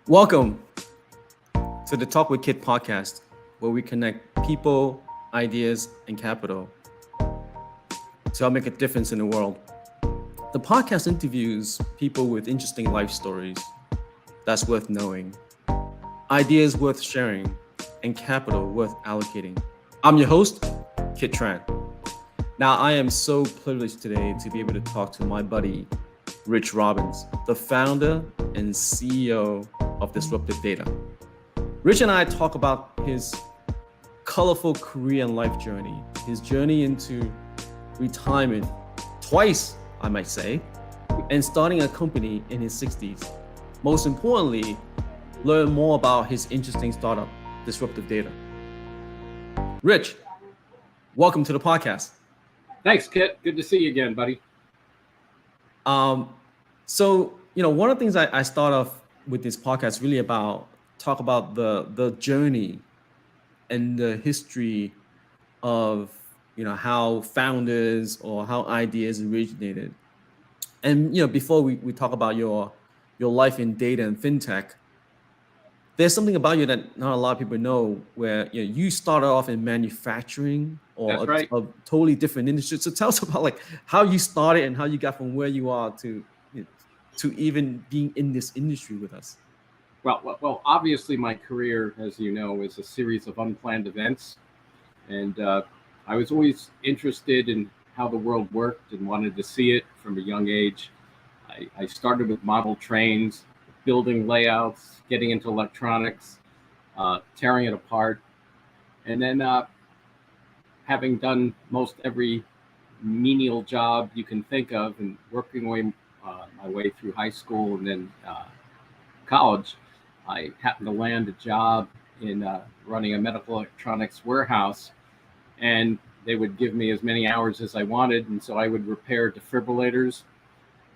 Welcome to the Talk With Kiet podcast, where we connect people, ideas, and capital to help make a difference in the world. The podcast interviews people with interesting life stories that's worth knowing, ideas worth sharing, and capital worth allocating. I'm your host, Kit Tran. Now, I am so privileged today to be able to talk to my buddy, Rich Robbins, the founder and CEO of Disruptiv Data. Rich and I talk about his colorful career and life journey, his journey into retirement, twice, I might say, and starting a company in his 60s. Most importantly, learn more about his interesting startup, Disruptiv Data. Rich, welcome to the podcast. Thanks, Kit. Good to see you again, buddy. One of the things I start off with this podcast really talk about the journey and the history of how founders or how ideas originated. And before we talk about your life in data and fintech, there's something about you that not a lot of people know, where you started off in manufacturing or right. a totally different industry. So tell us about how you started and how you got from where you are to even being in this industry with us. Well, obviously my career, as you know, is a series of unplanned events. And I was always interested in how the world worked and wanted to see it from a young age. I started with model trains, building layouts, getting into electronics, tearing it apart. And then having done most every menial job you can think of and working my way through high school and then college, I happened to land a job in running a medical electronics warehouse, and they would give me as many hours as I wanted. And so I would repair defibrillators.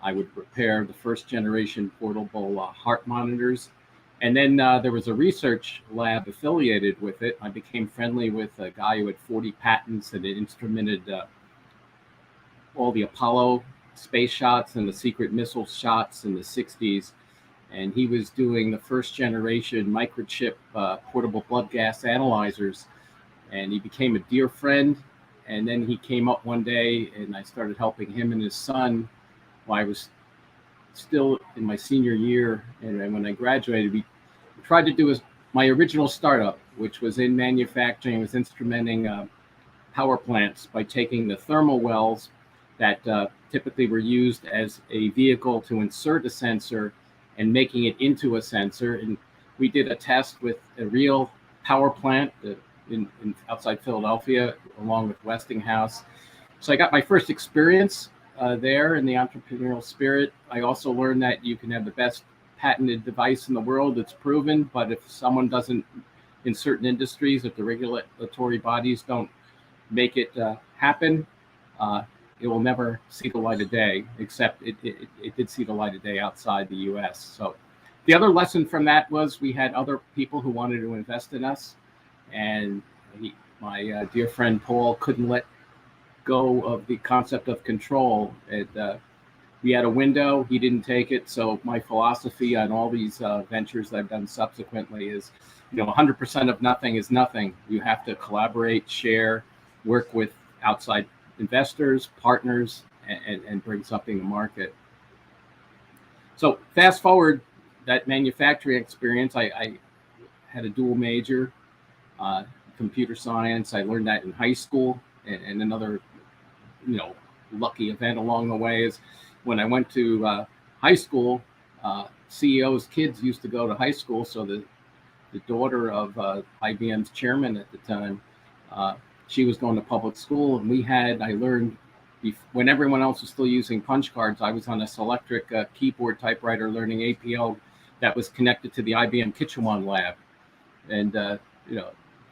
I would repair the first generation portable heart monitors. And then there was a research lab affiliated with it. I became friendly with a guy who had 40 patents and had instrumented all the Apollo space shots and the secret missile shots in the 60s. And he was doing the first generation microchip portable blood gas analyzers. And he became a dear friend. And then he came up one day and I started helping him and his son while I was still in my senior year. And when I graduated, we tried to do my original startup, which was in manufacturing, was instrumenting power plants by taking the thermal wells that typically were used as a vehicle to insert a sensor and making it into a sensor. And we did a test with a real power plant in outside Philadelphia, along with Westinghouse. So I got my first experience there in the entrepreneurial spirit. I also learned that you can have the best patented device in the world that's proven, but if someone doesn't, in certain industries, if the regulatory bodies don't make it happen, it will never see the light of day, except it did see the light of day outside the US. So the other lesson from that was we had other people who wanted to invest in us. And my dear friend Paul couldn't let go of the concept of control. We had a window, he didn't take it. So my philosophy on all these ventures that I've done subsequently is, 100% of nothing is nothing. You have to collaborate, share, work with outside investors, partners, and bring something to market. So fast forward that manufacturing experience, I had a dual major, computer science. I learned that in high school, and another, lucky event along the way is when I went to high school, CEOs' kids used to go to high school. So the daughter of IBM's chairman at the time, she was going to public school, and I learned when everyone else was still using punch cards, I was on a Selectric keyboard typewriter learning APL that was connected to the IBM Kitchewan lab. And,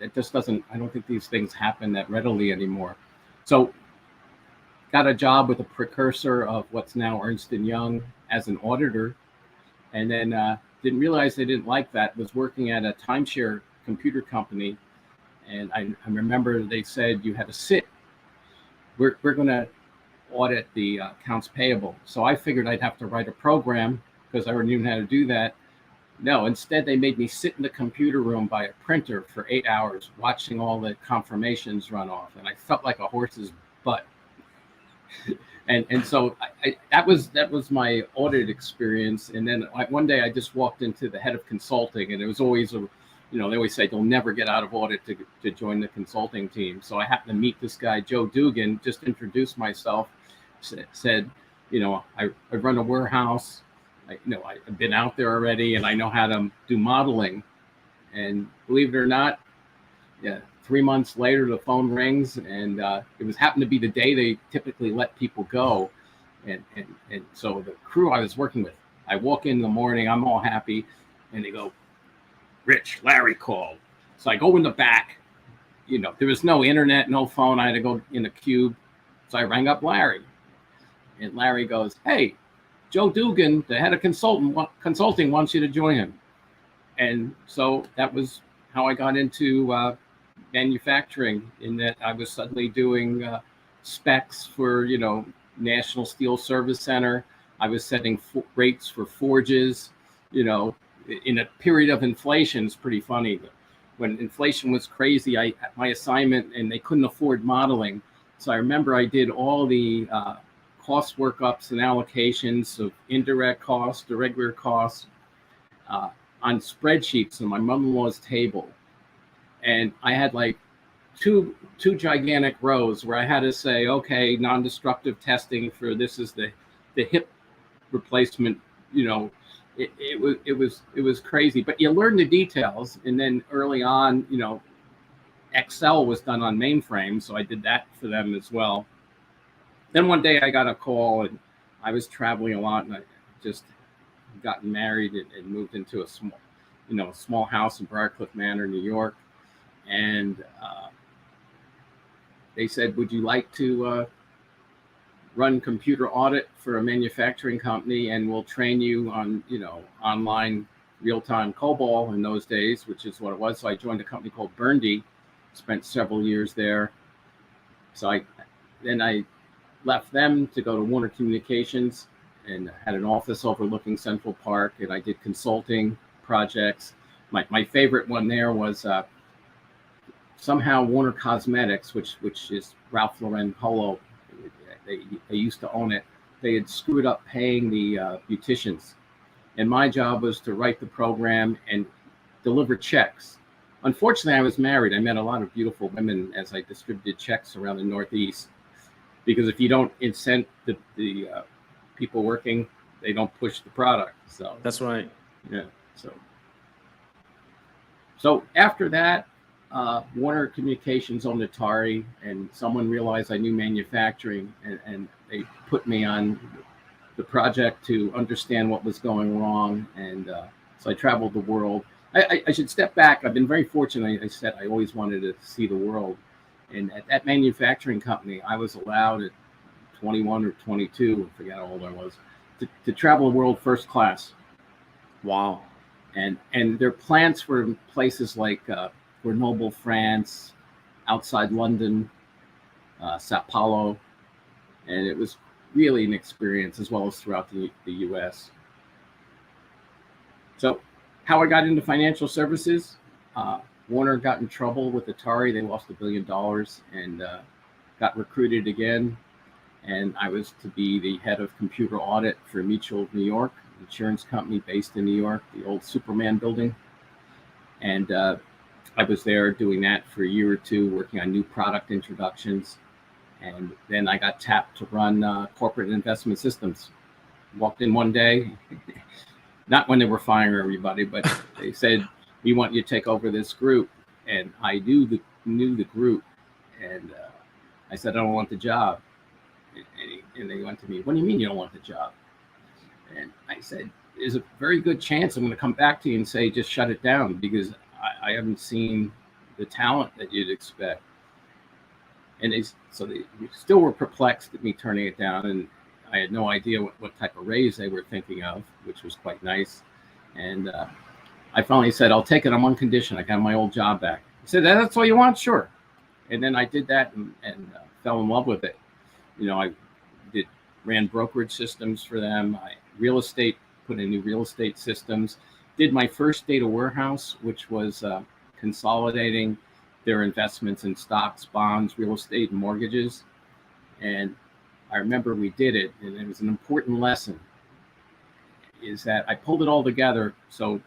it just doesn't, I don't think these things happen that readily anymore. So got a job with a precursor of what's now Ernst & Young as an auditor. And then didn't realize I didn't like that, was working at a timeshare computer company. And I remember they said, you had to sit. We're going to audit the accounts payable. So I figured I'd have to write a program, because I already knew how to do that, No, instead they made me sit in the computer room by a printer for 8 hours, watching all the confirmations run off, and I felt like a horse's butt. And so that was my audit experience. And then one day I just walked into the head of consulting, and it was always they always say you'll never get out of audit to join the consulting team. So I happened to meet this guy, Joe Dugan, just introduced myself, said, I run a warehouse. I've been out there already, and I know how to do modeling. And believe it or not, yeah, 3 months later, the phone rings, and it happened to be the day they typically let people go. And so the crew I was working with, I walk in the morning, I'm all happy, and they go, "Rich, Larry called." So I go in the back. There was no internet, no phone. I had to go in a cube. So I rang up Larry, and Larry goes, "Hey, Joe Dugan, the head of consulting, wants you to join him." And so that was how I got into manufacturing, in that I was suddenly doing specs for, National Steel Service Center. I was setting rates for forges, in a period of inflation. It's pretty funny. When inflation was crazy, my assignment, and they couldn't afford modeling. So I remember I did all the cost workups and allocations of indirect costs, irregular costs on spreadsheets on my mother-in-law's table. And I had like two gigantic rows where I had to say, okay, non-destructive testing for this is the hip replacement. It was crazy, but you learn the details. And then early on, Excel was done on mainframe, so I did that for them as well. Then one day I got a call, and I was traveling a lot, and I just gotten married and moved into a small house in Briarcliff Manor, New York. And they said, "Would you like to run computer audit for a manufacturing company, and we'll train you on, online real-time COBOL in those days," which is what it was. So I joined a company called Burndy, spent several years there. So I left them to go to Warner Communications, and had an office overlooking Central Park, and I did consulting projects. My favorite one there was somehow Warner Cosmetics, which is Ralph Lauren Polo. They used to own it. They had screwed up paying the beauticians, and my job was to write the program and deliver checks. Unfortunately, I was married. I met a lot of beautiful women as I distributed checks around the Northeast, because if you don't incent the people working, they don't push the product. So That's right. yeah. So after that, Warner Communications owned Atari, and someone realized I knew manufacturing, and they put me on the project to understand what was going wrong. And so I traveled the world. I should step back. I've been very fortunate. I said I always wanted to see the world. And at that manufacturing company, I was allowed at 21 or 22, I forget how old I was, to travel the world first class. Wow. And their plants were in places like Grenoble, France, outside London, Sao Paulo, and it was really an experience, as well as throughout the U.S. So how I got into financial services, Warner got in trouble with Atari. They lost $1 billion, and got recruited again. And I was to be the head of computer audit for Mutual of New York, an insurance company based in New York, the old Superman building. And I was there doing that for a year or two, working on new product introductions. And then I got tapped to run corporate investment systems. Walked in one day, not when they were firing everybody, but they said, "We want you to take over this group." And I knew the group, and I said, "I don't want the job." And they went to me, "What do you mean you don't want the job?" And I said, "There's a very good chance I'm going to come back to you and say, just shut it down, because I haven't seen the talent that you'd expect." And they still were perplexed at me turning it down, and I had no idea what type of raise they were thinking of, which was quite nice. And I finally said, "I'll take it on one condition. I got my old job back." He said, "That's all you want? Sure." And then I did that and fell in love with it. I ran brokerage systems for them. Real estate, put in new real estate systems. did my first data warehouse, which was consolidating their investments in stocks, bonds, real estate, and mortgages. And I remember we did it, and it was an important lesson, is that I pulled it all together so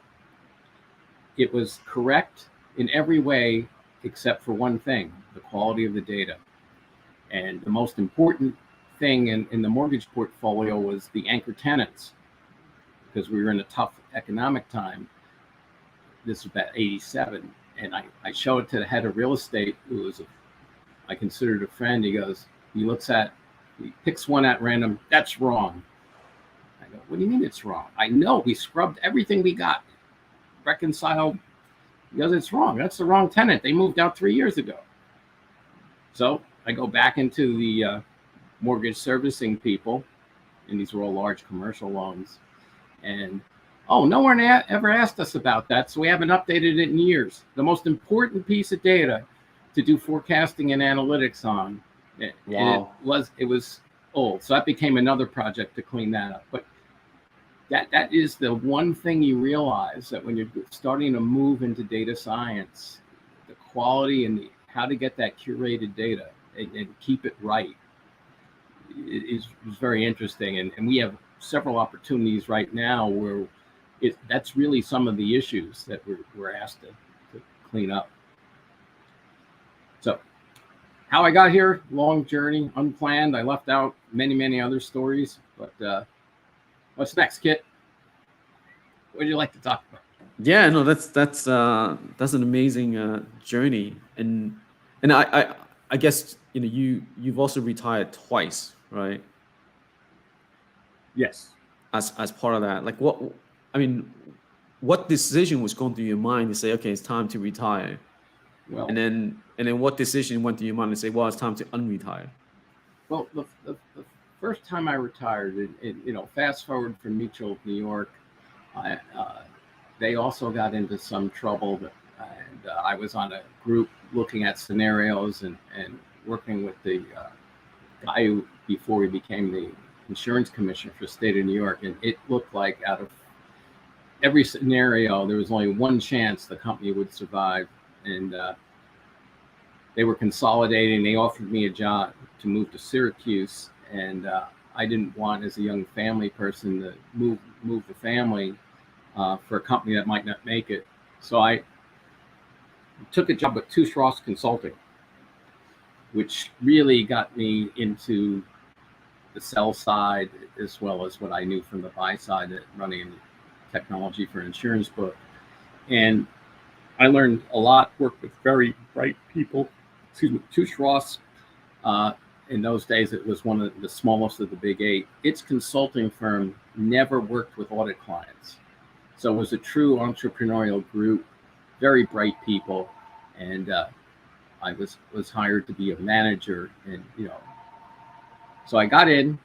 it was correct in every way except for one thing, the quality of the data. And the most important thing in the mortgage portfolio was the anchor tenants, because we were in a tough economic time. This was about 87. And I showed it to the head of real estate, who was, I considered a friend. He picks one at random. That's wrong. I go, what do you mean it's wrong? I know, we scrubbed everything we got, reconciled. He goes, it's wrong. That's the wrong tenant. They moved out 3 years ago. So I go back into the mortgage servicing people, and these were all large commercial loans. And, oh, no one ever asked us about that, so we haven't updated it in years. The most important piece of data to do forecasting and analytics on. Wow. And it was old. So that became another project to clean that up. But that is the one thing you realize, that when you're starting to move into data science, the quality and how to get that curated data and keep it right is very interesting. And we have several opportunities right now where that's really some of the issues that we're asked to clean up. So how I got here, long journey, unplanned. I left out many other stories, but what's next, Kit? What would you like to talk about? Yeah, no, that's an amazing journey, and I guess you've also retired twice, right? Yes. As part of that, like what decision was going through your mind to say, okay, it's time to retire? Well, and then what decision went through your mind to say, well, it's time to unretire? Well, the first time I retired, fast forward from Mutual, New York, they also got into some trouble, and I was on a group looking at scenarios and working with the guy who, before he became the insurance commissioner for the state of New York, and it looked like out of every scenario, there was only one chance the company would survive, and they were consolidating. They offered me a job to move to Syracuse, and I didn't want, as a young family person, to move the family for a company that might not make it. So I took a job at Ross Consulting, which really got me into the sell side, as well as what I knew from the buy side, running technology for an insurance book. And I learned a lot, worked with very bright people. Ross, in those days, it was one of the smallest of the big eight. Its consulting firm never worked with audit clients. So it was a true entrepreneurial group, very bright people. And I was hired to be a manager, and so I got in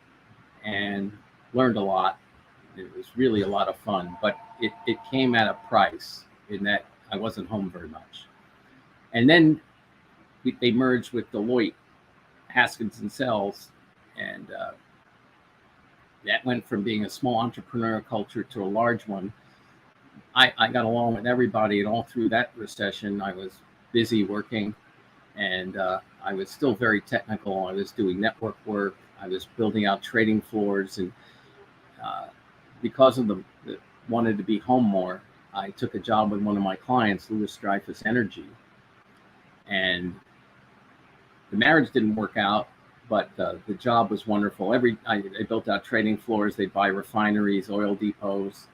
and learned a lot. It was really a lot of fun, but it came at a price in that I wasn't home very much. And then they merged with Deloitte, Haskins and Sells, and that went from being a small entrepreneurial culture to a large one. I got along with everybody, and all through that recession, I was busy working, and I was still very technical. I was doing network work. I was building out trading floors, and because of the wanted to be home more, I took a job with one of my clients, Louis Dreyfus Energy, and the marriage didn't work out, but the job was wonderful. I built out trading floors. They buy refineries, oil depots,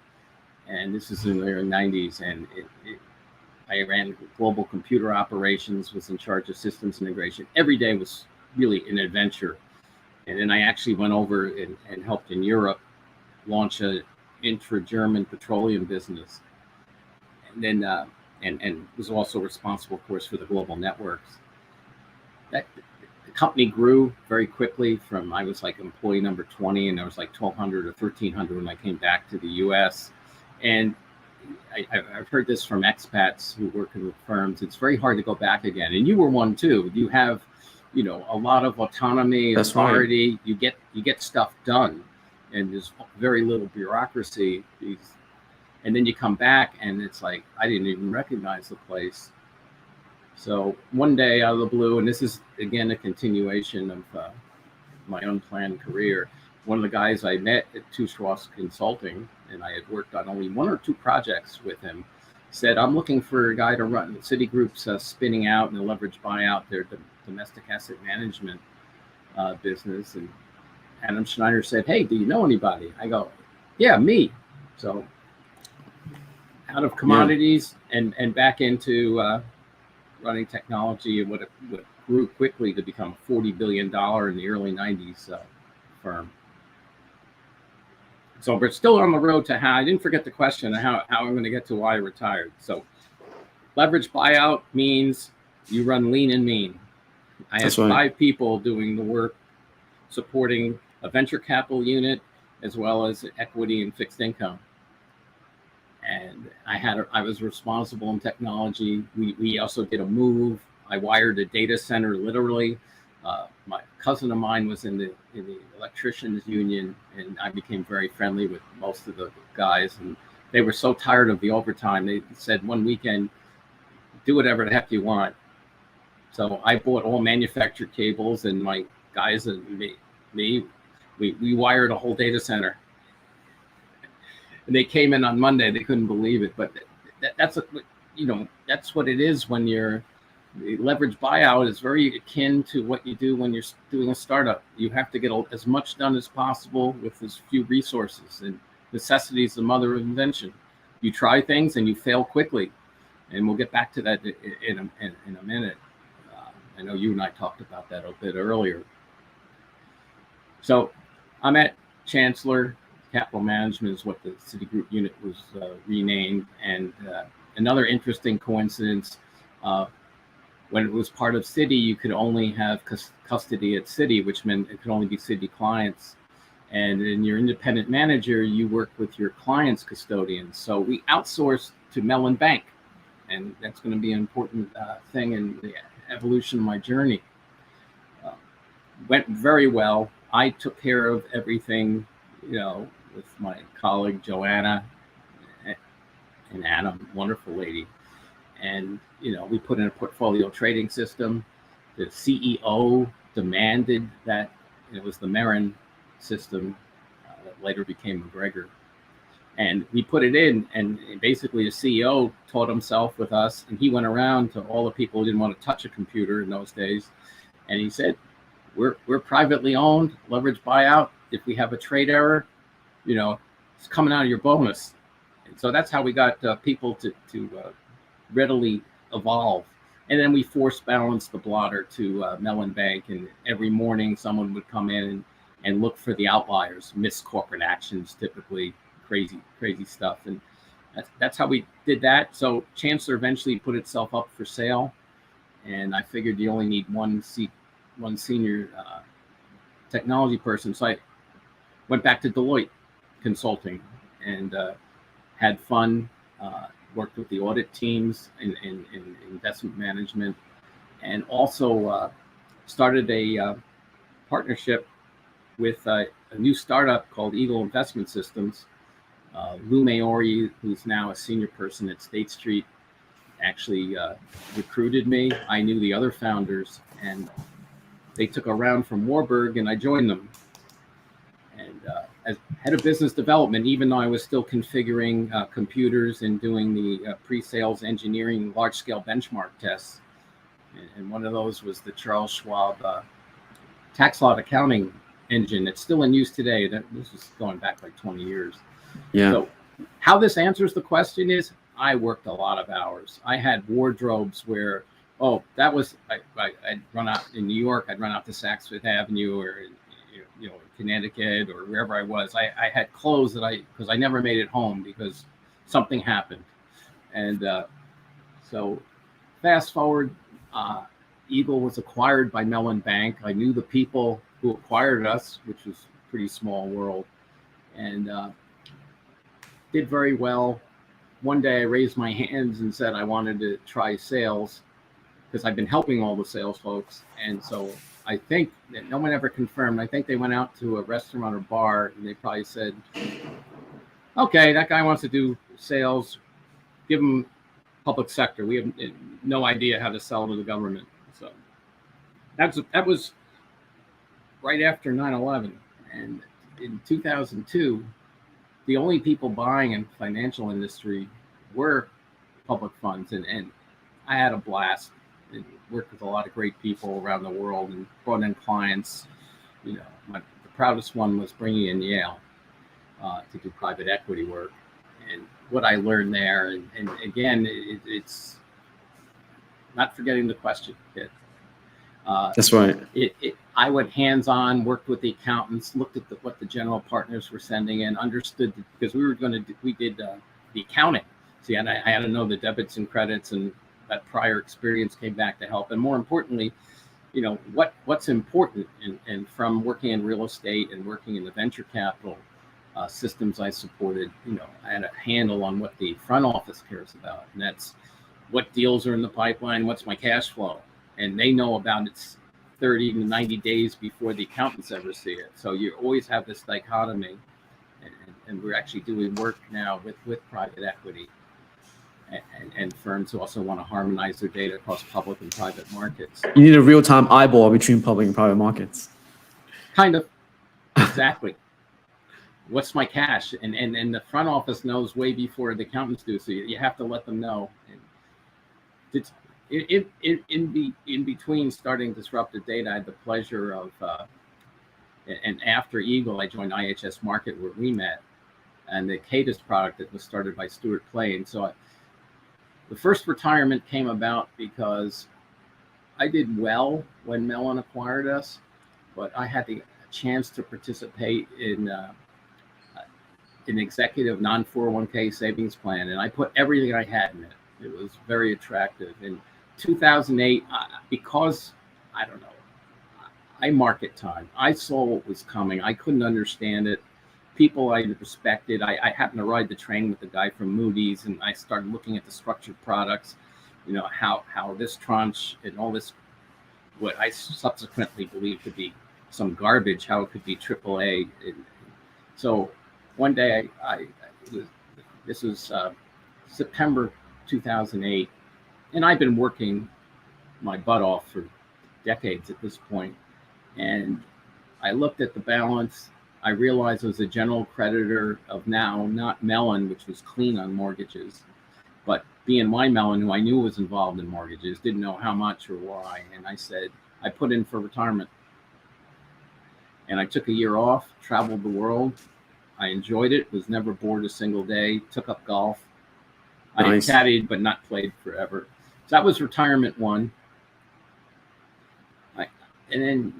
and this is in the early 90s. And I ran global computer operations, was in charge of systems integration. Every day was really an adventure. And then I actually went over and helped in Europe launch a intra-German petroleum business. And then and was also responsible, of course, for the global networks. The company grew very quickly. From I was like employee number 20, and there was like 1,200 or 1,300 when I came back to the U.S. And I've heard this from expats who work in firms. It's very hard to go back again. And you were one too. You have, a lot of autonomy, That's authority. right. You get stuff done, and there's very little bureaucracy. And then you come back and it's like, I didn't even recognize the place. So one day out of the blue, and this is again a continuation of my unplanned career, one of the guys I met at Ross Consulting, and I had worked on only 1 or 2 projects with him, said, I'm looking for a guy to run Citigroup's spinning out and a leverage buyout, their domestic asset management business. And Adam Schneider said, hey, do you know anybody? I go, yeah, me. So out of commodities and back into running technology, and what grew quickly to become a $40 billion in the early 90s firm. So we're still on the road to how, I didn't forget the question, how I'm going to get to why I retired. So leverage buyout means you run lean and mean. I had 5 people doing the work, supporting a venture capital unit, as well as equity and fixed income. And I was responsible in technology. We also did a move. I wired a data center, literally. My cousin of mine was in the electricians union, and I became very friendly with most of the guys. And they were so tired of the overtime. They said one weekend, do whatever the heck you want. So I bought all manufactured cables, and my guys and me, we wired a whole data center. And they came in on Monday. They couldn't believe it, but that's what it is when you're. The leverage buyout is very akin to what you do when you're doing a startup. You have to get as much done as possible with as few resources, and necessity is the mother of invention. You try things and you fail quickly, and we'll get back to that in a minute. I know you and I talked about that a bit earlier. So I'm at Chancellor. Capital Management is what the Citigroup unit was renamed. And another interesting coincidence, when it was part of Citi, you could only have custody at Citi, which meant it could only be Citi clients. And in your independent manager, you work with your client's custodians. So we outsourced to Mellon Bank, and that's going to be an important thing in the evolution of my journey. Went very well. I took care of everything, with my colleague Joanna and Adam, wonderful lady. And, we put in a portfolio trading system. The CEO demanded that it was the Marin system that later became McGregor. And we put it in, and basically the CEO taught himself with us, and he went around to all the people who didn't want to touch a computer in those days. And he said, we're privately owned, leverage buyout. If we have a trade error, it's coming out of your bonus. And so that's how we got people to readily evolve. And then we force balanced the blotter to Mellon Bank, and every morning someone would come in and look for the outliers, missed corporate actions, typically crazy stuff. And that's how we did that. So Chancellor eventually put itself up for sale, and I figured you only need one senior technology person. So I went back to Deloitte Consulting and had fun. Worked with the audit teams in investment management, and also started a partnership with a new startup called Eagle Investment Systems. Lou Maori, who's now a senior person at State Street, actually recruited me. I knew the other founders, and they took a round from Warburg, and I joined them. And as head of business development, even though I was still configuring computers and doing the pre-sales engineering large-scale benchmark tests. And one of those was the Charles Schwab tax lot accounting engine. It's still in use today. This is going back like 20 years. Yeah. So how this answers the question is, I worked a lot of hours. I had wardrobes where, I'd run out in New York, I'd run out to Saks Fifth Avenue, or in Connecticut, or wherever I was. I had clothes because I never made it home because something happened. And so fast forward, Eagle was acquired by Mellon Bank. I knew the people who acquired us, which was a pretty small world, and did very well. One day I raised my hands and said I wanted to try sales because I've been helping all the sales folks. And so I think that no one ever confirmed. I think they went out to a restaurant or bar, and they probably said, okay, that guy wants to do sales, give them public sector. We have no idea how to sell to the government. So that was right after 9/11. And in 2002, the only people buying in financial industry were public funds. And I had a blast and worked with a lot of great people around the world and brought in clients. You know, the proudest one was bringing in Yale to do private equity work. And what I learned there, and again, it's not forgetting the question. That's right. I went hands-on, worked with the accountants, looked at what the general partners were sending in, understood because we did the accounting. See, and I had to know the debits and credits, and that prior experience came back to help. And more importantly, you know, what's important. And from working in real estate and working in the venture capital systems I supported, you know, I had a handle on what the front office cares about, and that's what deals are in the pipeline, what's my cash flow, and they know about it 30 to 90 days before the accountants ever see it. So you always have this dichotomy, and we're actually doing work now with private equity and firms who also want to harmonize their data across public and private markets. You need a real-time eyeball between public and private markets. Kind of, exactly. What's my cash? And the front office knows way before the accountants do. So you have to let them know. And in between starting Disruptiv Data, I had the pleasure of, and after Eagle, I joined IHS Markit where we met, and the Cadis product that was started by Stuart Plain. So the first retirement came about because I did well when Mellon acquired us, but I had the chance to participate in an executive non-401k savings plan, and I put everything I had in it. It was very attractive. In 2008, because I don't know, I market time. I saw what was coming. I couldn't understand it. People I respected. I happened to ride the train with the guy from Moody's, and I started looking at the structured products. You know, how this tranche and all this, what I subsequently believed to be some garbage, how it could be AAA. So one day, this was September 2008, and I've been working my butt off for decades at this point. And I looked at the balance. I realized I was a general creditor of now, not Mellon, which was clean on mortgages, but BNY Mellon, who I knew was involved in mortgages, didn't know how much or why. And I said, I put in for retirement. And I took a year off, traveled the world. I enjoyed it, was never bored a single day, took up golf. Nice. I caddied, but not played forever. So that was retirement one. And then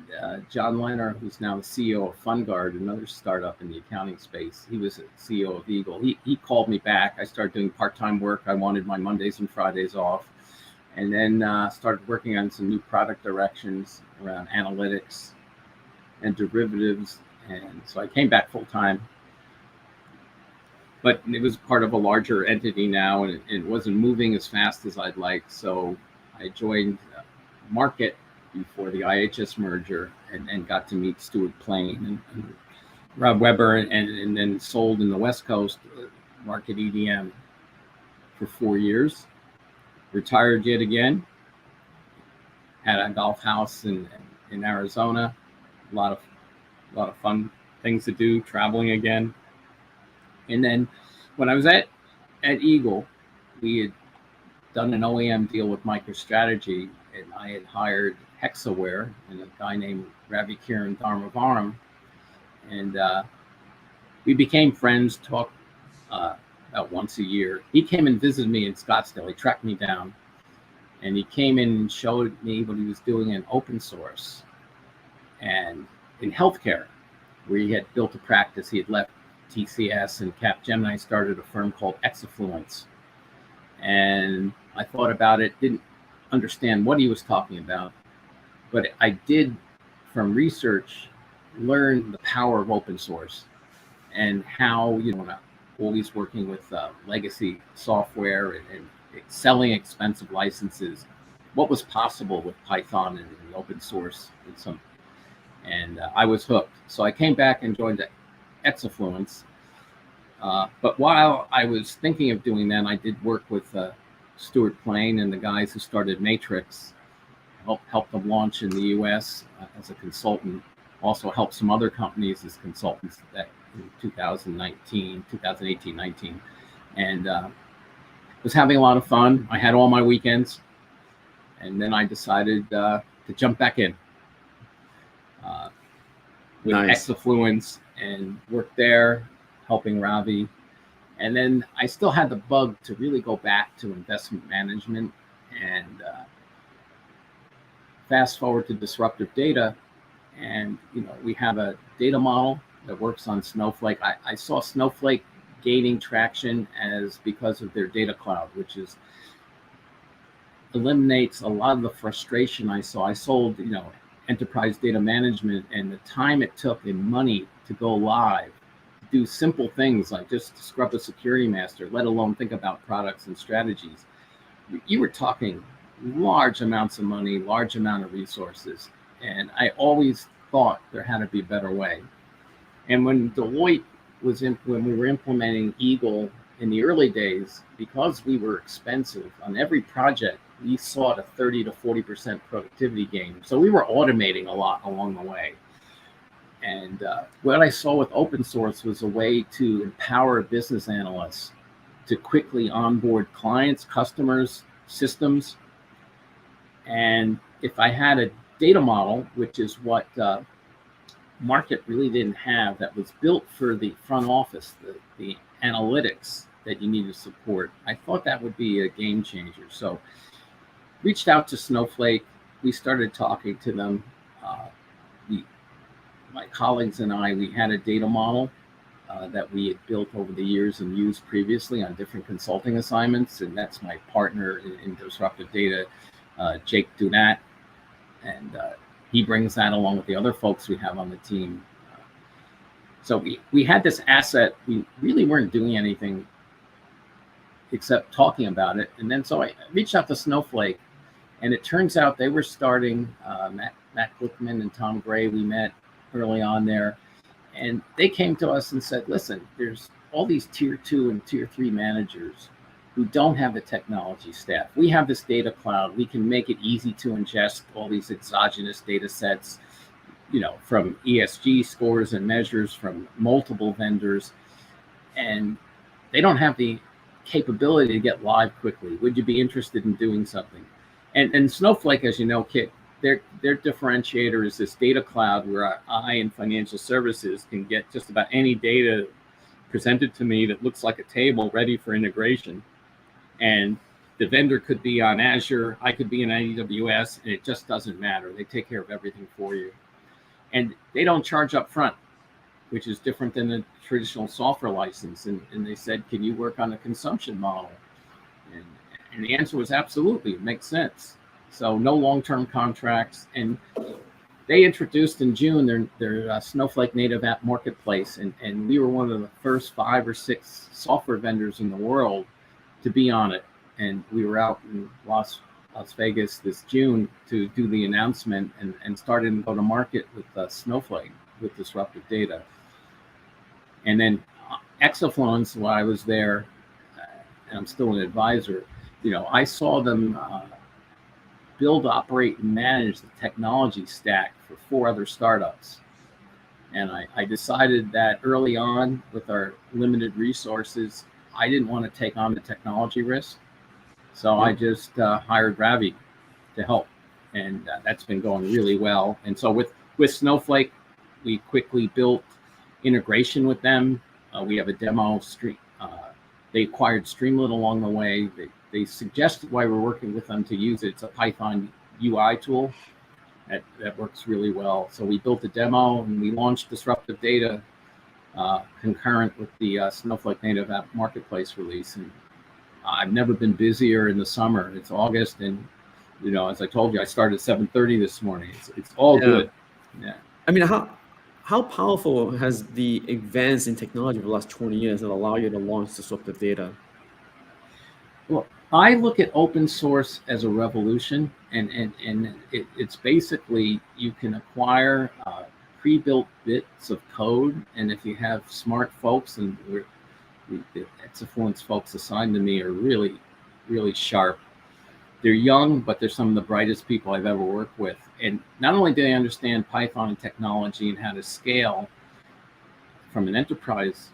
John Leonard, who's now the CEO of FundGuard, another startup in the accounting space, he was the CEO of Eagle. He called me back. I started doing part-time work. I wanted my Mondays and Fridays off. And then started working on some new product directions around analytics and derivatives. And so I came back full-time. But it was part of a larger entity now, and it wasn't moving as fast as I'd like. So I joined Markit before the IHS merger and got to meet Stuart Plain and Rob Weber, and then sold in the West Coast Markit EDM for 4 years. Retired yet again. Had a golf house in Arizona. A lot of fun things to do, traveling again. And then when I was at Eagle, we had done an OEM deal with MicroStrategy, and I had hired Hexaware and a guy named Ravi Kiran Dharmavaram. And we became friends, talked about once a year. He came and visited me in Scottsdale. He tracked me down, and he came in and showed me what he was doing in open source and in healthcare, where he had built a practice. He had left TCS and Capgemini, started a firm called Exafluence. And I thought about it, didn't understand what he was talking about, but I did, from research, learn the power of open source and how, you know, always working with legacy software and selling expensive licenses, what was possible with Python and open source and I was hooked. So I came back and joined Exafluence. But while I was thinking of doing that, I did work with Stuart Plain and the guys who started Matrix, helped them launch in the US as a consultant, also helped some other companies as consultants that in 2018, 19, and was having a lot of fun. I had all my weekends, and then I decided to jump back in with Nice. Exafluence and worked there, helping Ravi. And then I still had the bug to really go back to investment management. And fast forward to Disruptiv Data, and we have a data model that works on Snowflake. I saw Snowflake gaining traction as because of their data cloud, which eliminates a lot of the frustration I saw. I sold, enterprise data management, and the time it took in money to go live, to do simple things like just scrub a security master, let alone think about products and strategies. You were talking large amounts of money, large amount of resources. And I always thought there had to be a better way. And when Deloitte when we were implementing Eagle in the early days, because we were expensive on every project, we sought a 30 to 40% productivity gain. So we were automating a lot along the way. And what I saw with open source was a way to empower business analysts to quickly onboard clients, customers, systems. And if I had a data model, which is what market really didn't have, that was built for the front office, the analytics that you need to support, I thought that would be a game changer. So reached out to Snowflake. We started talking to them. My colleagues and I, we had a data model that we had built over the years and used previously on different consulting assignments. And that's my partner in Disruptiv Data, Jake Dunat. And he brings that along with the other folks we have on the team. So we had this asset. We really weren't doing anything except talking about it. And then so I reached out to Snowflake, and it turns out they were starting, Matt Glickman and Tom Gray, we met early on there. And they came to us and said, listen, there's all these tier 2 and tier 3 managers who don't have the technology staff. We have this data cloud. We can make it easy to ingest all these exogenous data sets, from ESG scores and measures from multiple vendors. And they don't have the capability to get live quickly. Would you be interested in doing something? And Snowflake, as you know, Kit, their differentiator is this data cloud where I in financial services can get just about any data presented to me that looks like a table ready for integration. And the vendor could be on Azure, I could be in AWS, and it just doesn't matter. They take care of everything for you. And they don't charge up front, which is different than a traditional software license. And they said, can you work on a consumption model? And the answer was absolutely, it makes sense. So no long-term contracts. And they introduced in June their Snowflake native app marketplace. And we were one of the first 5 or 6 software vendors in the world to be on it. And we were out in Las Vegas this June to do the announcement and started to go to market with Snowflake, with Disruptiv Data. And then Exafluence, while I was there, and I'm still an advisor, I saw them build, operate, and manage the technology stack for 4 other startups. And I decided that early on, with our limited resources, I didn't want to take on the technology risk. So I just hired Ravi to help. And that's been going really well. And so with Snowflake, we quickly built integration with them. We have a demo stream. They acquired Streamlit along the way. They suggested why we're working with them to use it. It's a Python UI tool that works really well. So we built a demo and we launched Disruptiv Data concurrent with the Snowflake native app marketplace release. And I've never been busier in the summer. It's August, and as I told you, I started at 7:30 this morning. It's all good. Yeah. I mean, how powerful has the advance in technology over the last 20 years that allow you to launch Disruptiv Data? Well, I look at open source as a revolution, and it's basically you can acquire pre-built bits of code, and if you have smart folks, and the Exafluence folks assigned to me are really, really sharp. They're young, but they're some of the brightest people I've ever worked with. And not only do they understand Python and technology and how to scale from an enterprise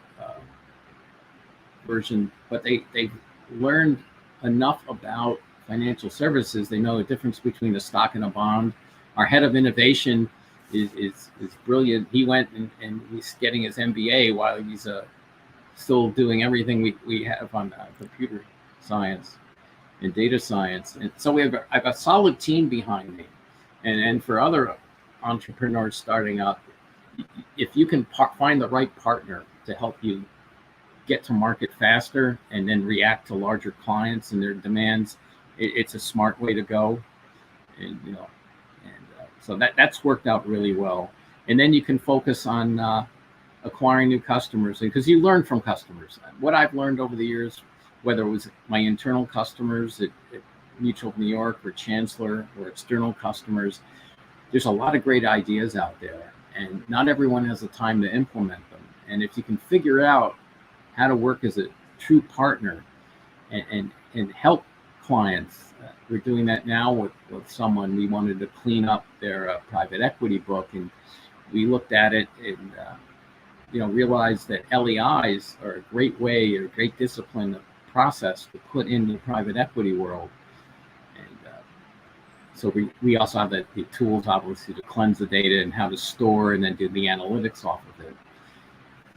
version, but they've learned enough about financial services. They know the difference between a stock and a bond. Our head of innovation is brilliant. He went and he's getting his MBA while he's still doing everything we have on computer science and data science. And so I've a solid team behind me. And for other entrepreneurs starting up, if you can find the right partner to help you get to market faster and then react to larger clients and their demands, it's a smart way to go. And so that's worked out really well. And then you can focus on acquiring new customers, because you learn from customers. What I've learned over the years, whether it was my internal customers at Mutual of New York or Chancellor, or external customers, there's a lot of great ideas out there, and not everyone has the time to implement them. And if you can figure out how to work as a true partner and help clients, we're doing that now with someone. We wanted to clean up their private equity book, and we looked at it and realized that LEIs are a great way, or a great discipline, a process to put in the private equity world. And so we also have the tools, obviously, to cleanse the data and how to store and then do the analytics off of it.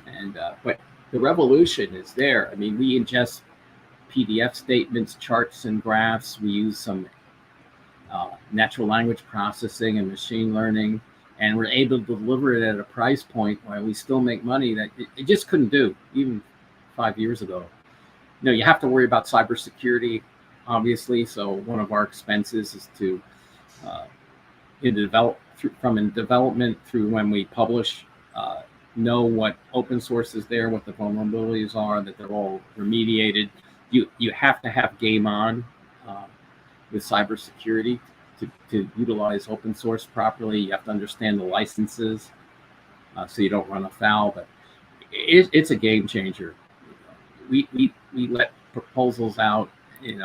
And but the revolution is there. I mean, we ingest PDF statements, charts, and graphs. We use some natural language processing and machine learning, and we're able to deliver it at a price point where we still make money that it just couldn't do even 5 years ago. You have to worry about cybersecurity, obviously. So one of our expenses is to from in development through when we publish, know what open source is there, what the vulnerabilities are, that they're all remediated. You have to have game on with cybersecurity to utilize open source properly. You have to understand the licenses so you don't run afoul. But it's a game changer. We let proposals out, and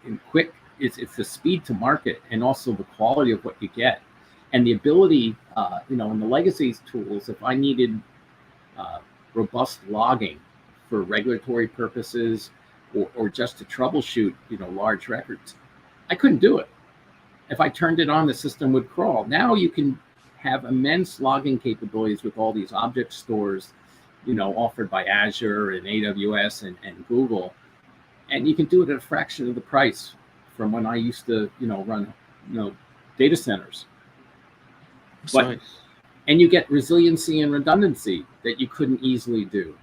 in quick. It's the speed to market, and also the quality of what you get, and the ability. In the legacy tools, if I needed robust logging for regulatory purposes, or just to troubleshoot, large records, I couldn't do it. If I turned it on, the system would crawl. Now you can have immense logging capabilities with all these object stores, offered by Azure and AWS and Google, and you can do it at a fraction of the price from when I used to, run, data centers. But and you get resiliency and redundancy that you couldn't easily do.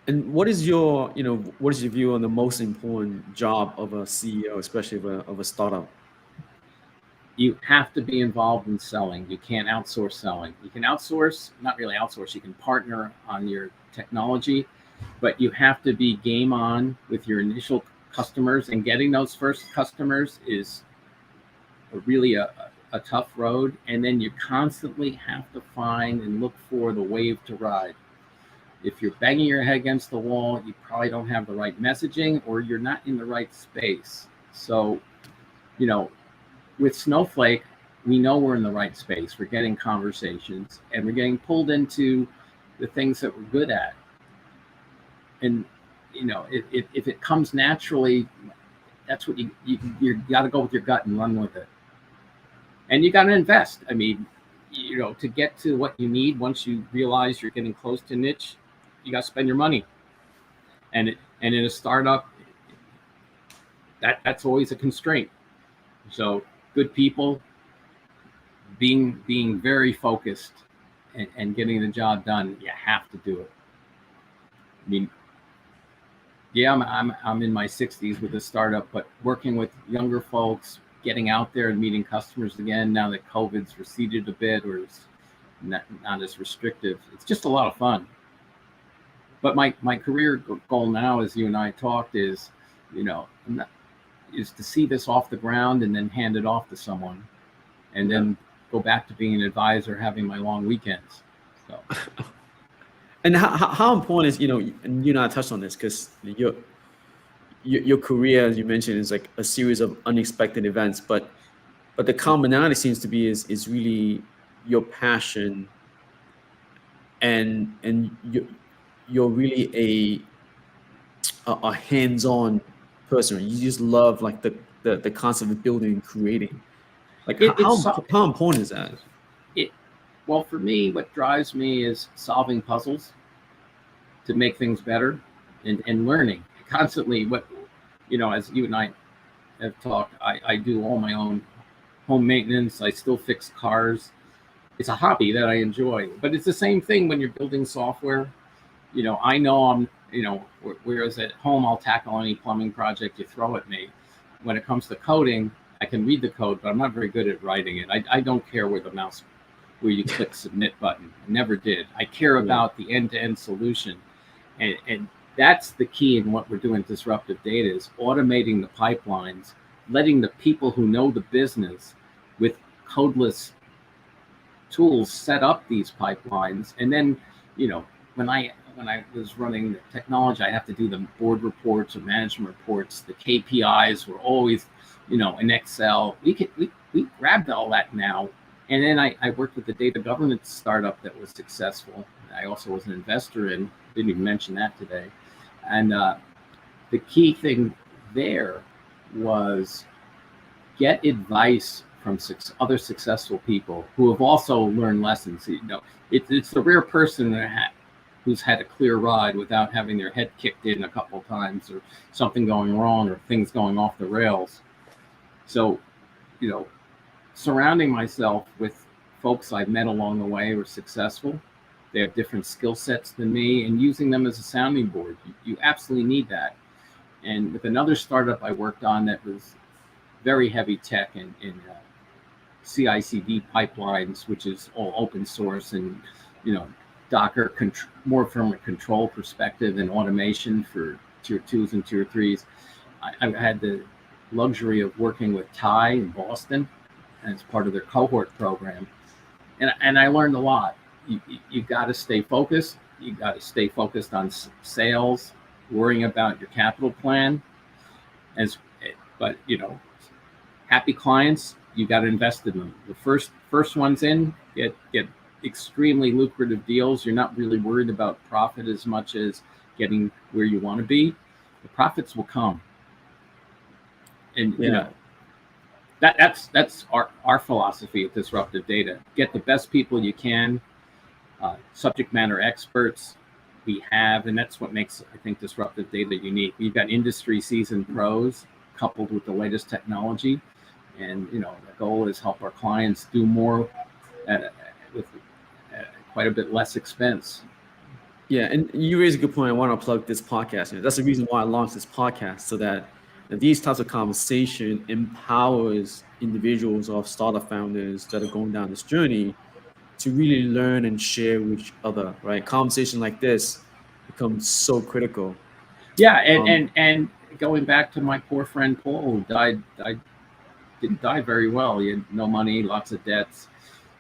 And what is your view on the most important job of a CEO, especially of a startup? You have to be involved in selling. You can't outsource selling. You can outsource, not really outsource, you can partner on your technology, but you have to be game on with your initial customers, and getting those first customers is really a tough road. And then you constantly have to find and look for the wave to ride. If you're banging your head against the wall, you probably don't have the right messaging, or you're not in the right space. So, with Snowflake, we know we're in the right space. We're getting conversations, and we're getting pulled into the things that we're good at. And, if it comes naturally, that's what you got to go with your gut and run with it. And you got to invest. I mean, to get to what you need, once you realize you're getting close to niche, you got to spend your money. And in a startup, that's always a constraint. So good people, being very focused and getting the job done, you have to do it. I mean, yeah, I'm in my 60s with a startup, but working with younger folks, getting out there and meeting customers again, now that COVID's receded a bit, or is not as restrictive, it's just a lot of fun. But my career goal now, as you and I talked, is, is to see this off the ground and then hand it off to someone, and then go back to being an advisor, having my long weekends. So. And how important is, and you and I touched on this because your career, as you mentioned, is like a series of unexpected events, but the commonality seems to be is really your passion, and you're really a hands-on person. You just love like the concept of building and creating. Like It, it's how important is that? it well, for me, what drives me is solving puzzles to make things better, and learning constantly. What as you and I have talked, I do all my own home maintenance. I still fix cars. It's a hobby that I enjoy, but it's the same thing when you're building software. I know whereas at home I'll tackle any plumbing project you throw at me. When it comes to coding, I can read the code, but I'm not very good at writing it. I don't care where you click submit button. I never did. I care about the end-to-end solution. And that's the key in what we're doing at Disruptiv Data, is automating the pipelines, letting the people who know the business with codeless tools set up these pipelines. And then, when I was running the technology, I have to do the board reports or management reports. The KPIs were always, in Excel. We grabbed all that now. And then I worked with the data governance startup that was successful. I also was an investor in, didn't even mention that today. And the key thing there was get advice from other successful people who have also learned lessons. It's the rare person who's had a clear ride without having their head kicked in a couple of times, or something going wrong, or things going off the rails. So, surrounding myself with folks I've met along the way who are successful. They have different skill sets than me, and using them as a sounding board. You absolutely need that. And with another startup I worked on that was very heavy tech in CI/CD pipelines, which is all open source, and Docker, more from a control perspective and automation for tier 2s and tier 3s. I had the luxury of working with Ty in Boston as part of their cohort program. And I learned a lot. You've got to stay focused. You've got to stay focused on sales, worrying about your capital plan. But happy clients, you got to invest in them. The first ones in get extremely lucrative deals. You're not really worried about profit as much as getting where you want to be. The profits will come. And that's our philosophy at Disruptiv Data. Get the best people you can, subject matter experts we have, and that's what makes, I think, Disruptiv Data unique. We've got industry seasoned pros coupled with the latest technology, and the goal is help our clients do more with quite a bit less expense. Yeah, and you raise a good point. I want to plug this podcast. That's the reason why I launched this podcast, so that these types of conversation empowers individuals or startup founders that are going down this journey to really learn and share with each other, right? Conversation like this becomes so critical. Yeah, and going back to my poor friend Paul, who didn't die very well. He had no money, lots of debts.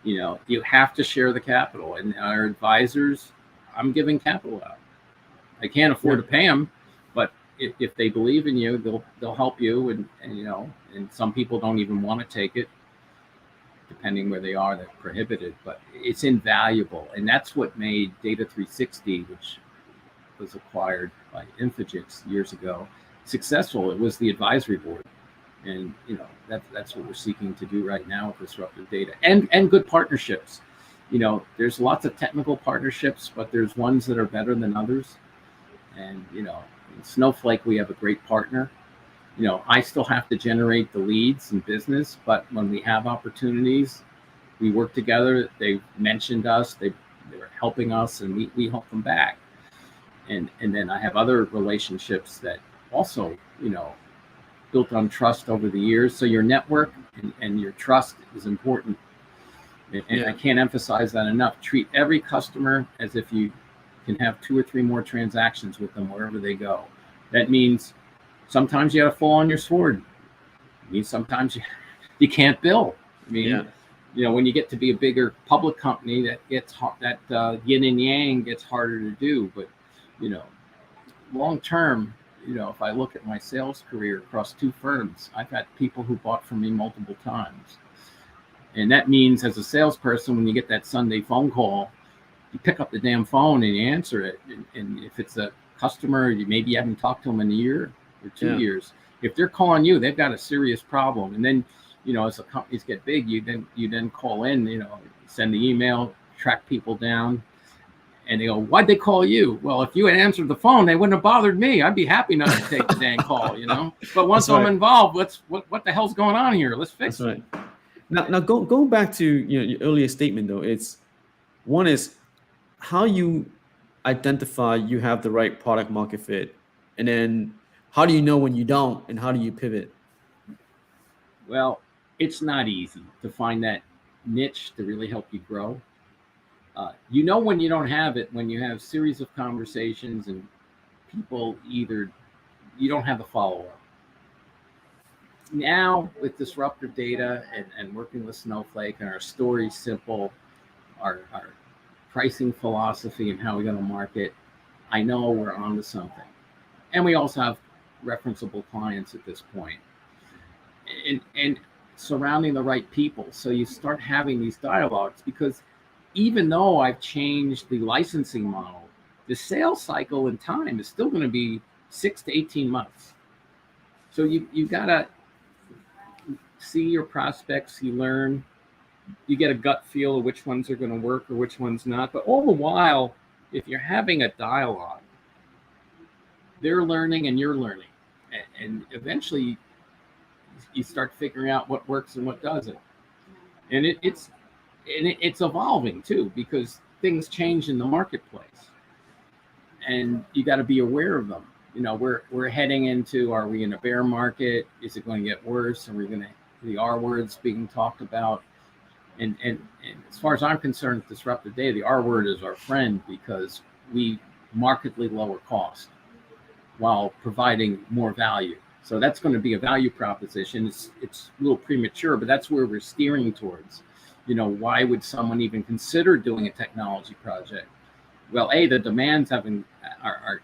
You have to share the capital, and our advisors, I'm giving capital out. I can't afford to pay them, but if they believe in you, they'll help you, and some people don't even want to take it, depending where they are. They're prohibited, but it's invaluable, and that's what made Data 360, which was acquired by Infogix years ago, successful. It was the advisory board, and that's what we're seeking to do right now with Disruptiv Data, and good partnerships. There's lots of technical partnerships, but there's ones that are better than others, and in Snowflake, we have a great partner. I still have to generate the leads in business, but when we have opportunities, we work together. They mentioned us, they're helping us, and we help them back. And then I have other relationships that also, built on trust over the years. So your network and your trust is important. And I can't emphasize that enough. Treat every customer as if you can have 2 or 3 more transactions with them wherever they go. That means sometimes you got to fall on your sword. It means sometimes you can't bill. I mean, when you get to be a bigger public company, that gets that yin and yang gets harder to do. But long term, if I look at my sales career across 2 firms, I've had people who bought from me multiple times. And that means, as a salesperson, when you get that Sunday phone call, you pick up the damn phone and you answer it. And if it's a customer, maybe you haven't talked to them in a year or 2 years. If they're calling you, they've got a serious problem. And then, as the companies get big, you then call in, send the email, track people down. And they go, why'd they call you? Well, if you had answered the phone, they wouldn't have bothered me. I'd be happy not to take the dang call, But once I'm involved, what the hell's going on here? Let's fix it. Now going back to your earlier statement, though, one is how you identify you have the right product market fit, and then how do you know when you don't, and how do you pivot? Well, it's not easy to find that niche to really help you grow. When you don't have it, when you have a series of conversations and people either you don't have the follow-up. Now with Disruptiv Data and working with Snowflake, and our story simple, our pricing philosophy and how we're going to market, I know we're on to something. And we also have referenceable clients at this point. And surrounding the right people. So you start having these dialogues, because even though I've changed the licensing model, the sales cycle and time is still going to be 6 to 18 months. So you got to see your prospects, you learn, you get a gut feel of which ones are going to work or which ones not. But all the while, if you're having a dialogue, they're learning and you're learning. And eventually you start figuring out what works and what doesn't. And it's evolving too, because things change in the marketplace, and you got to be aware of them. We're heading into, are we in a bear market? Is it going to get worse? Are we going to, the R words being talked about? And as far as I'm concerned, Disruptiv Data, the R word is our friend, because we markedly lower cost while providing more value. So that's going to be a value proposition. It's a little premature, but that's where we're steering towards. Why would someone even consider doing a technology project? Well, the demands are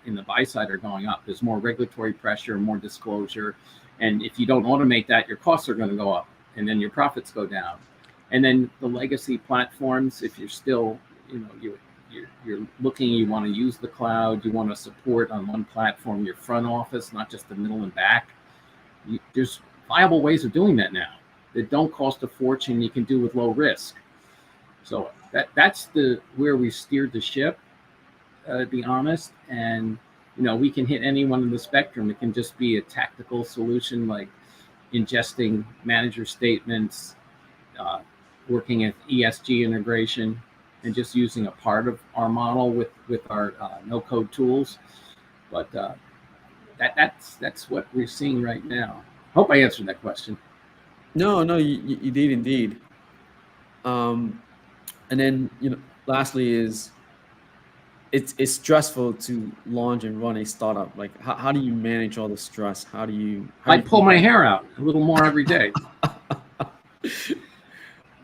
in the buy side are going up. There's more regulatory pressure, more disclosure. And if you don't automate that, your costs are going to go up, and then your profits go down. And then the legacy platforms, if you're still, you're looking, you want to use the cloud, you want to support on one platform your front office, not just the middle and back. There's viable ways of doing that now that don't cost a fortune, you can do with low risk. So that's where we steered the ship, to be honest. And we can hit anyone in the spectrum. It can just be a tactical solution like ingesting manager statements, working at ESG integration, and just using a part of our model with our no-code tools. But that's what we're seeing right now. Hope I answered that question. No, you did indeed. And then lastly is it's stressful to launch and run a startup. Like how do you manage all the stress? I pull my hair out a little more every day.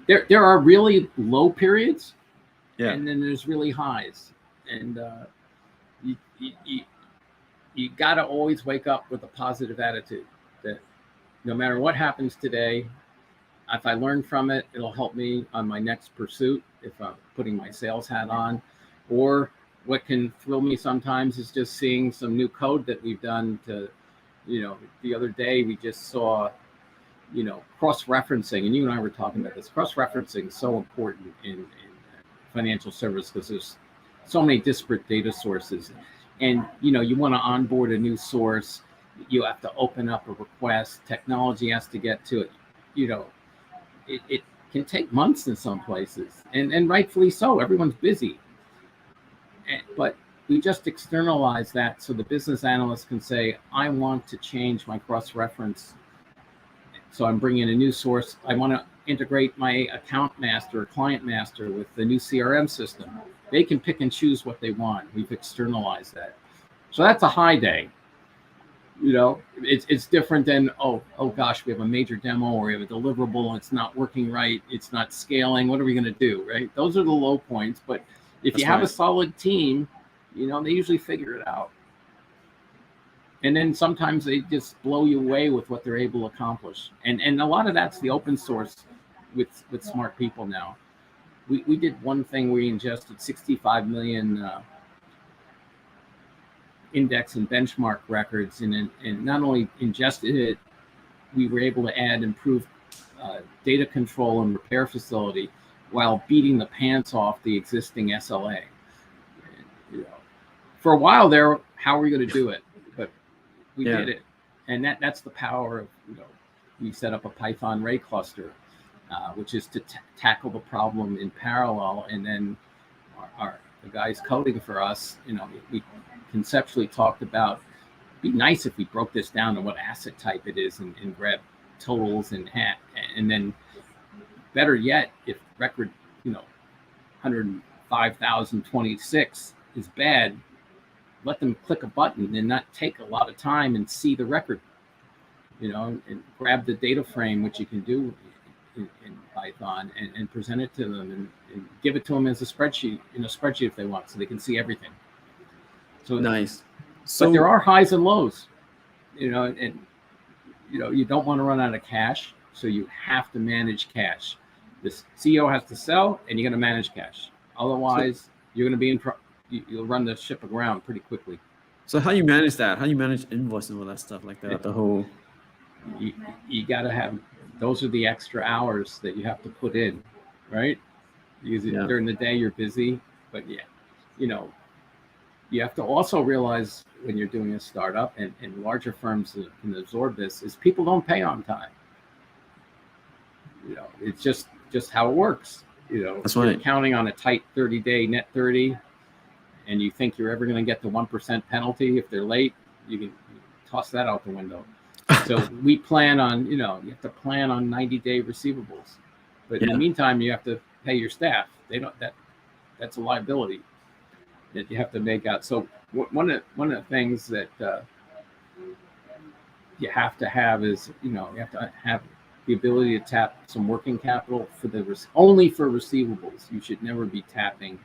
There are really low periods, and then there's really highs, and you got to always wake up with a positive attitude that no matter what happens today, if I learn from it, it'll help me on my next pursuit if I'm putting my sales hat on. Or what can thrill me sometimes is just seeing some new code that we've done to, the other day we just saw, cross-referencing, and you and I were talking about this. Cross-referencing is so important in financial service because there's so many disparate data sources. And, you want to onboard a new source, you have to open up a request, technology has to get to it. It can take months in some places, and rightfully so. Everyone's busy. But we just externalize that so the business analyst can say, I want to change my cross-reference. So I'm bringing a new source. I want to integrate my account master or client master with the new CRM system. They can pick and choose what they want. We've externalized that. So that's a high day. It's different than, oh gosh, we have a major demo or we have a deliverable and it's not working right, it's not scaling, what are we going to do, right? Those are the low points. But if you have a solid team, they usually figure it out. And then sometimes they just blow you away with what they're able to accomplish. And a lot of that's the open source with smart people now. We did one thing, we ingested 65 million index and benchmark records, and not only ingested it, we were able to add improved data control and repair facility while beating the pants off the existing SLA. For a while there, how are we going to do it? But we did it, and that's the power of, we set up a Python Ray cluster, which is to tackle the problem in parallel, and then the guys coding for us, we conceptually talked about, it'd be nice if we broke this down to what asset type it is and grab totals and then better yet, if record 105,026 is bad, let them click a button and not take a lot of time and see the record, and grab the data frame, which you can do in Python, and present it to them and give it to them as a spreadsheet, if they want, so they can see everything. So nice. But there are highs and lows, and you don't want to run out of cash, so you have to manage cash. The CEO has to sell, and you're going to manage cash. Otherwise, you're going to be you'll run the ship aground pretty quickly. So how you manage that? How you manage invoicing and all that stuff like that? The whole. You got to have. Those are the extra hours that you have to put in, right? Because during the day you're busy, but you have to also realize when you're doing a startup, and larger firms that can absorb this, is people don't pay on time. It's just how it works. That's you're right. Counting on a tight 30-day net 30, and you think you're ever going to get the 1% penalty if they're late, you can toss that out the window. So we plan on, you have to plan on 90-day receivables, but in the meantime, you have to pay your staff. That's a liability that you have to make out. So one of the things that you have to have is, you have to have the ability to tap some working capital only for receivables. You should never be tapping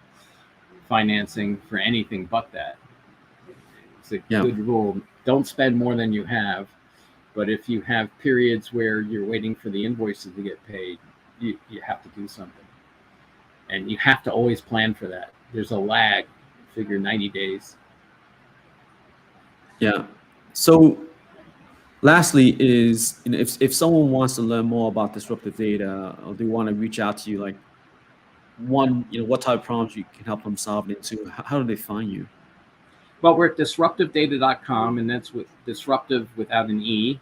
financing for anything but that. It's a good rule. Don't spend more than you have. But if you have periods where you're waiting for the invoices to get paid, you have to do something. And you have to always plan for that. There's a lag. Figure 90 days. Yeah. So lastly is, if someone wants to learn more about Disruptiv Data, or they want to reach out to you, like what type of problems you can help them solve into, how do they find you? Well, we're at disruptivdata.com, and that's with disruptive without an E.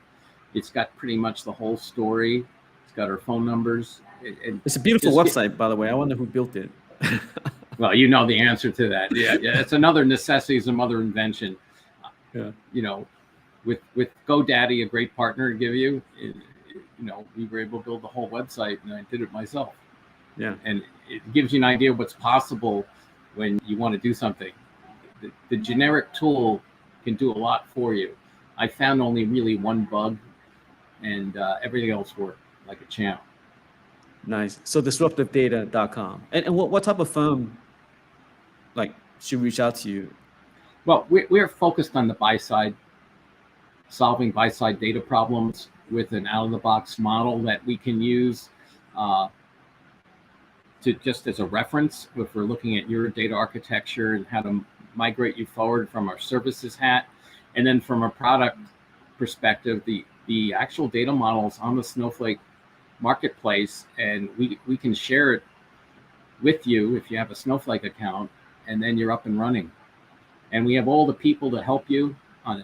It's got pretty much the whole story. It's got our phone numbers. It's a beautiful website, by the way. I wonder who built it. Well, you know the answer to that. Yeah. It's another necessity, some other invention. Yeah. With GoDaddy, a great partner to give you, we were able to build the whole website, and I did it myself. Yeah. And it gives you an idea of what's possible when you want to do something. The generic tool can do a lot for you. I found only really one bug, and everything else worked like a champ. Nice. So disruptivdata.com. And what type of firm should reach out to you? Well, we're focused on the buy side, solving buy side data problems with an out of the box model that we can use to just as a reference if we're looking at your data architecture and how to migrate you forward from our services hat. And then from a product perspective, the actual data models on the Snowflake marketplace, and we can share it with you if you have a Snowflake account, and then you're up and running. And we have all the people to help you on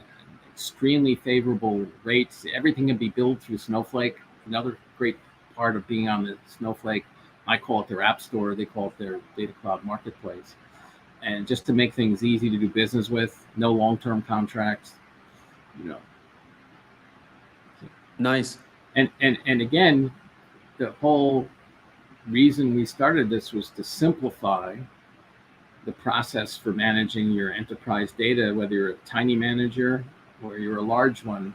extremely favorable rates. Everything can be billed through Snowflake. Another great part of being on the Snowflake, I call it their app store, they call it their data cloud marketplace. And just to make things easy to do business with, no long-term contracts, Nice. And again, the whole reason we started this was to simplify the process for managing your enterprise data, whether you're a tiny manager or you're a large one,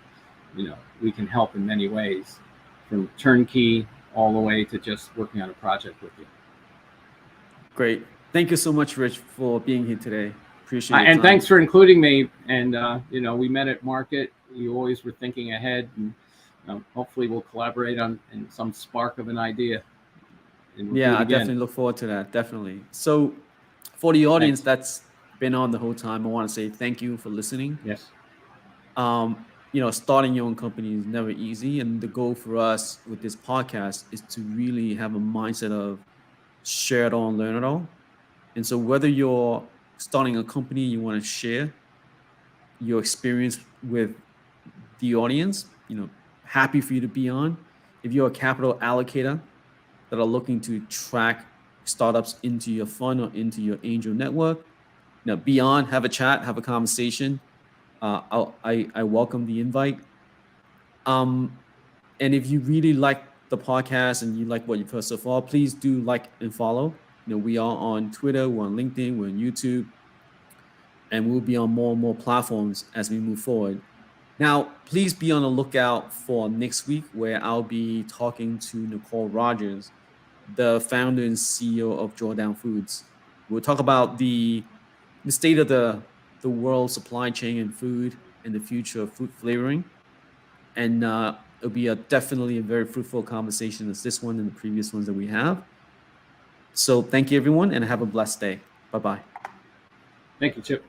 we can help in many ways, from turnkey all the way to just working on a project with you. Great. Thank you so much, Rich, for being here today. Appreciate it. And thanks for including me. And, we met at Market. You always were thinking ahead, and hopefully we'll collaborate on in some spark of an idea. Yeah, I definitely look forward to that. Definitely. So for the audience that's been on the whole time, I want to say thank you for listening. Yes. Starting your own company is never easy. And the goal for us with this podcast is to really have a mindset of share it all and learn it all. And so whether you're starting a company, you want to share your experience with the audience, happy for you to be on. If you're a capital allocator that are looking to track startups into your fund or into your angel network, be on, have a chat, have a conversation. I welcome the invite. And if you really like the podcast and you like what you've heard so far, please do like and follow. We are on Twitter, we're on LinkedIn, we're on YouTube, and we'll be on more and more platforms as we move forward. Now, please be on the lookout for next week, where I'll be talking to Nicole Rogers, the founder and CEO of Jordan Foods. We'll talk about the state of the world supply chain and food and the future of food flavoring. And it'll be definitely a very fruitful conversation as this one and the previous ones that we have. So thank you, everyone, and have a blessed day. Bye-bye. Thank you, Chip.